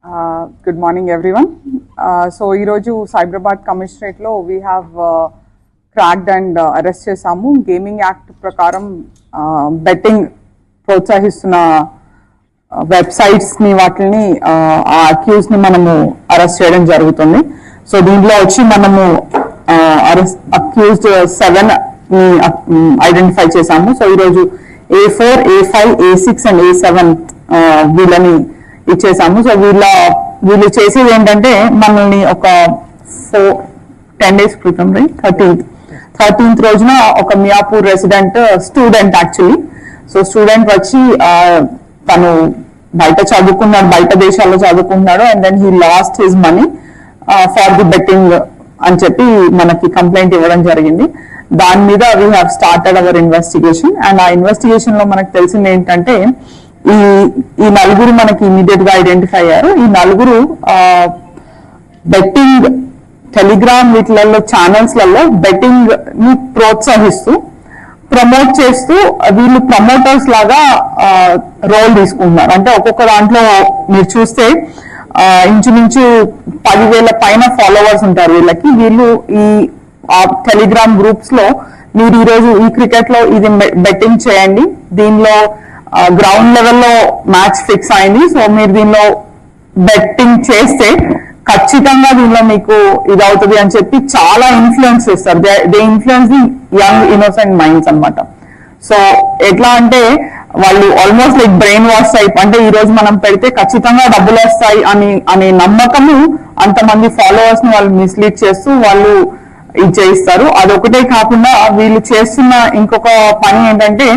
Good morning, everyone. So, ఈరోజు సైబరాబాద్ కమిషనరేట్లో we have cracked and arrest చేసాము. గేమింగ్ యాక్ట్ ప్రకారం బెట్టింగ్ ప్రోత్సహిస్తున్న వెబ్సైట్స్ని వాటిని ఆ అక్యూజ్ని మనము అరెస్ట్ చేయడం జరుగుతుంది. సో దీంట్లో వచ్చి మనము అక్యూజ్డ్ 7ని ఐడెంటిఫై చేసాము. సో ఈరోజు A4, A5, A6 and A7 వీళ్ళని ఇచ్చేసాము. సో వీళ్ళు చేసేది ఏంటంటే మనల్ని ఒక 10 days క్రితం 13th రోజున ఒక Miyapur resident student actually. So student వచ్చి తను బయట చదువుకున్నాడు, బయట దేశాల్లో చదువుకుంటున్నాడు, and then he lost his money for the betting అని చెప్పి మనకి కంప్లైంట్ ఇవ్వడం జరిగింది. దాని మీద we have started our investigation. And ఆ ఇన్వెస్టిగేషన్ లో మనకు తెలిసింది ఏంటంటే ఈ నలుగురు మనకి ఇమీడియట్ గా ఐడెంటిఫై అయ్యారు. ఈ నలుగురు బెట్టింగ్ టెలిగ్రామ్ వీటిలలో ఛానల్స్లలో బెట్టింగ్ ని ప్రోత్సహిస్తూ ప్రమోట్ చేస్తూ వీళ్ళు ప్రమోటర్స్ లాగా రోల్ తీసుకుంటున్నారు. అంటే ఒక్కొక్క దాంట్లో మీరు చూస్తే ఇంచుమించు 10,000 పైన ఫాలోవర్స్ ఉంటారు వీళ్ళకి. వీళ్ళు ఈ టెలిగ్రామ్ గ్రూప్స్ లో మీరు ఈరోజు ఈ క్రికెట్ లో ఇది బెట్టింగ్ చేయండి, దీనిలో గ్రౌండ్ లెవెల్లో మ్యాచ్ ఫిక్స్ అయింది, సో మీరు దీనిలో బెట్టింగ్ చేస్తే ఖచ్చితంగా దీనిలో మీకు ఇది అవుతుంది అని చెప్పి చాలా ఇన్ఫ్లుయెన్స్ చేస్తారు. They influence the young innocent minds అనమాట. సో ఎట్లా అంటే వాళ్ళు almost like brain wash type, అంటే ఈ రోజు మనం పెడితే ఖచ్చితంగా డబ్బులు వస్తాయి అనే నమ్మకము అంతమంది ఫాలోవర్స్ ని వాళ్ళు మిస్లీడ్ చేస్తూ వాళ్ళు ఇది చేయిస్తారు. అదొకటే కాకుండా వీళ్ళు చేస్తున్న ఇంకొక పని ఏంటంటే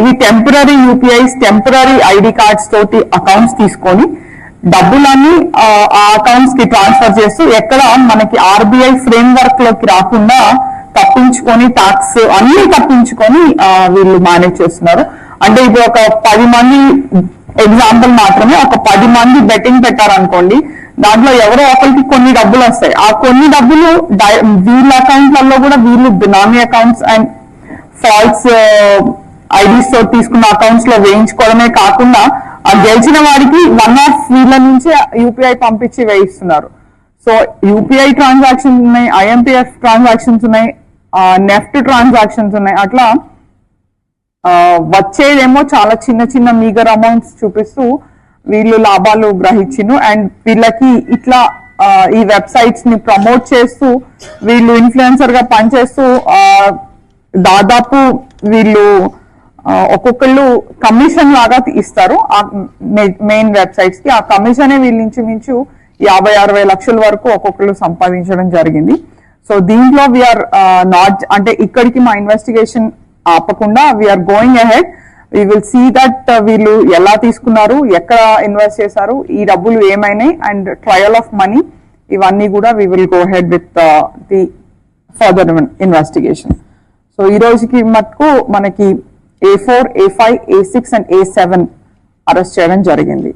ఇవి temporary UPIs, temporary ID cards తోటి అకౌంట్స్ తీసుకొని డబ్బులన్నీ ఆ అకౌంట్స్ కి ట్రాన్స్ఫర్ చేస్తూ ఎక్కడ మనకి ఆర్బీఐ ఫ్రేమ్ వర్క్ లోకి రాకుండా తప్పించుకొని ట్యాక్స్ అన్ని తప్పించుకొని వీళ్ళు మేనేజ్ చేస్తున్నారు. అంటే ఇప్పుడు ఒక 10 మంది ఎగ్జాంపుల్ మాత్రమే, ఒక 10 మంది బెట్టింగ్ పెట్టారనుకోండి, దాంట్లో ఎవరో ఒకరికి కొన్ని డబ్బులు వస్తాయి. ఆ కొన్ని డబ్బులు వీళ్ళ అకౌంట్లలో కూడా వీళ్ళు బినామీ అకౌంట్స్ అండ్ ఫాల్స్ ఐడీస్ తో తీసుకున్న అకౌంట్స్ లో వేయించుకోవడమే కాకుండా ఆ గెలిచిన వాడికి వీళ్ళ నుంచే యూపీఐ పంపించి వేయిస్తున్నారు. సో యూపీఐ ట్రాన్సాక్షన్స్ ఉన్నాయి, ఐఎంపీఎఫ్ ట్రాన్సాక్షన్స్ ఉన్నాయి, నెఫ్ట్ ట్రాన్సాక్షన్స్ ఉన్నాయి. అట్లా వచ్చేదేమో చాలా చిన్న చిన్న మీగర్ అమౌంట్స్ చూపిస్తూ వీళ్ళు లాభాలు గ్రహించిను. అండ్ వీళ్ళకి ఇట్లా ఈ వెబ్సైట్స్ ని ప్రమోట్ చేస్తూ వీళ్ళు ఇన్ఫ్లుయెన్సర్ గా పనిచేస్తూ దాదాపు వీళ్ళు ఒక్కొక్కళ్ళు కమిషన్ లాగా ఇస్తారు ఆ మెయిన్ వెబ్సైట్స్ కి. ఆ కమిషనే వీళ్ళు ఇంచుమించు 50-60 లక్షల వరకు ఒక్కొక్కళ్ళు సంపాదించడం జరిగింది. సో దీంట్లో వీఆర్ నాట్, అంటే ఇక్కడికి మా ఇన్వెస్టిగేషన్ ఆపకుండా we're going ahead. We will see that వీళ్ళు ఎలా తీసుకున్నారు, ఎక్కడ ఇన్వెస్ట్ చేశారు, ఈ డబ్బులు ఏమైనాయి, అండ్ ట్రయల్ ఆఫ్ మనీ, ఇవన్నీ కూడా we will go head with the further investigation. So ఈ రోజుకి మటుకు మనకి A4, A5, A6 and A7 arrest చేయడం జరిగింది.